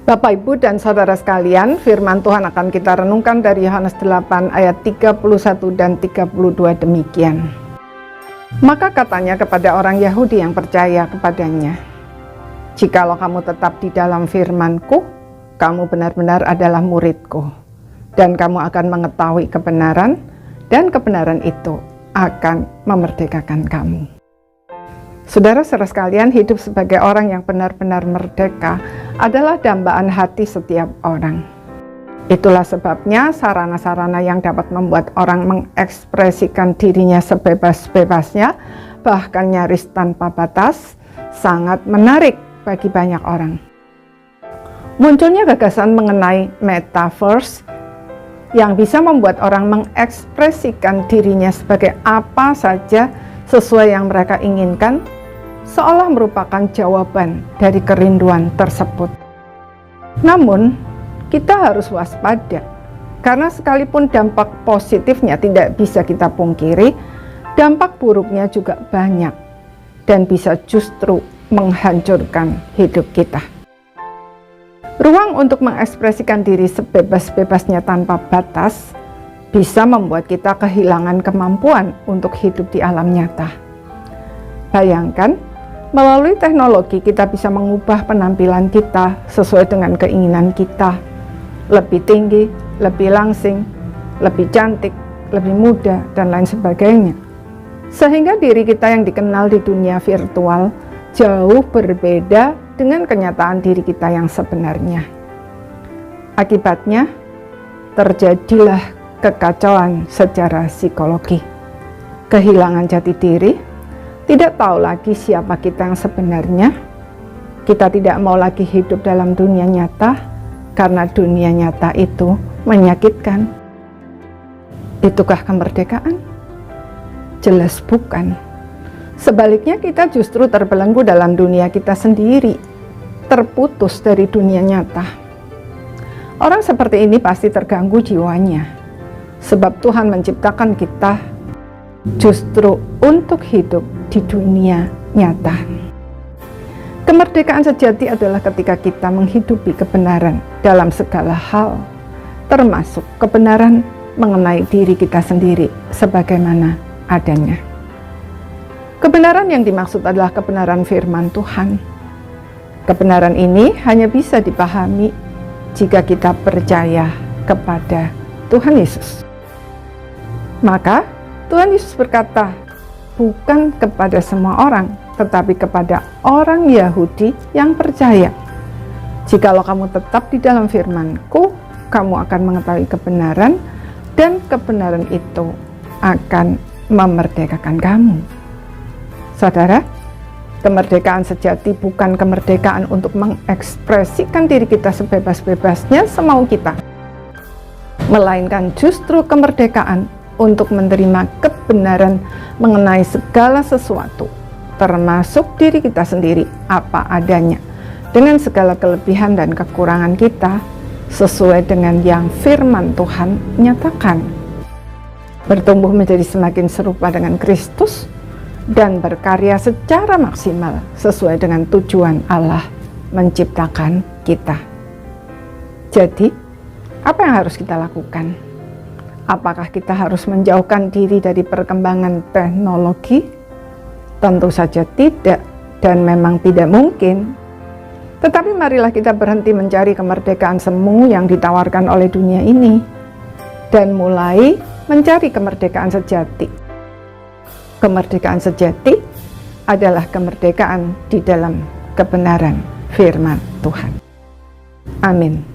Bapak, Ibu, dan Saudara sekalian, firman Tuhan akan kita renungkan dari Yohanes 8 ayat 31 dan 32 demikian. Maka katanya kepada orang Yahudi yang percaya kepadanya, "Jikalau kamu tetap di dalam firman-Ku, kamu benar-benar adalah murid-Ku, dan kamu akan mengetahui kebenaran, dan kebenaran itu akan memerdekakan kamu." Saudara-saudara sekalian, hidup sebagai orang yang benar-benar merdeka adalah dambaan hati setiap orang. Itulah sebabnya sarana-sarana yang dapat membuat orang mengekspresikan dirinya sebebas-bebasnya, bahkan nyaris tanpa batas, sangat menarik bagi banyak orang. Munculnya gagasan mengenai metaverse yang bisa membuat orang mengekspresikan dirinya sebagai apa saja sesuai yang mereka inginkan, seolah merupakan jawaban dari kerinduan tersebut. Namun, kita harus waspada, karena sekalipun dampak positifnya tidak bisa kita pungkiri, dampak buruknya juga banyak dan bisa justru menghancurkan hidup kita. Ruang untuk mengekspresikan diri sebebas-bebasnya tanpa batas bisa membuat kita kehilangan kemampuan untuk hidup di alam nyata. Bayangkan, melalui teknologi kita bisa mengubah penampilan kita sesuai dengan keinginan kita. Lebih tinggi, lebih langsing, lebih cantik, lebih muda, dan lain sebagainya. Sehingga diri kita yang dikenal di dunia virtual jauh berbeda dengan kenyataan diri kita yang sebenarnya. Akibatnya, terjadilah kekacauan secara psikologi, kehilangan jati diri, tidak tahu lagi siapa kita yang sebenarnya. Kita tidak mau lagi hidup dalam dunia nyata, karena dunia nyata itu menyakitkan. Itukah kemerdekaan? Jelas bukan. Sebaliknya, kita justru terbelenggu dalam dunia kita sendiri, terputus dari dunia nyata. Orang seperti ini pasti terganggu jiwanya, sebab Tuhan menciptakan kita justru untuk hidup di dunia nyata. Kemerdekaan sejati adalah ketika kita menghidupi kebenaran dalam segala hal, termasuk kebenaran mengenai diri kita sendiri sebagaimana adanya. Kebenaran yang dimaksud adalah kebenaran firman Tuhan. Kebenaran ini hanya bisa dipahami jika kita percaya kepada Tuhan Yesus. Maka Tuhan Yesus berkata, bukan kepada semua orang, tetapi kepada orang Yahudi yang percaya. Jikalau kamu tetap di dalam firman-Ku, kamu akan mengetahui kebenaran, dan kebenaran itu akan memerdekakan kamu. Saudara, kemerdekaan sejati bukan kemerdekaan untuk mengekspresikan diri kita sebebas-bebasnya semau kita, melainkan justru kemerdekaan untuk menerima kebenaran mengenai segala sesuatu, termasuk diri kita sendiri apa adanya, dengan segala kelebihan dan kekurangan kita, sesuai dengan yang firman Tuhan nyatakan. Bertumbuh menjadi semakin serupa dengan Kristus, dan berkarya secara maksimal sesuai dengan tujuan Allah menciptakan kita. Jadi, apa yang harus kita lakukan? Apakah kita harus menjauhkan diri dari perkembangan teknologi? Tentu saja tidak, dan memang tidak mungkin. Tetapi marilah kita berhenti mencari kemerdekaan semu yang ditawarkan oleh dunia ini, dan mulai mencari kemerdekaan sejati. Kemerdekaan sejati adalah kemerdekaan di dalam kebenaran firman Tuhan. Amin.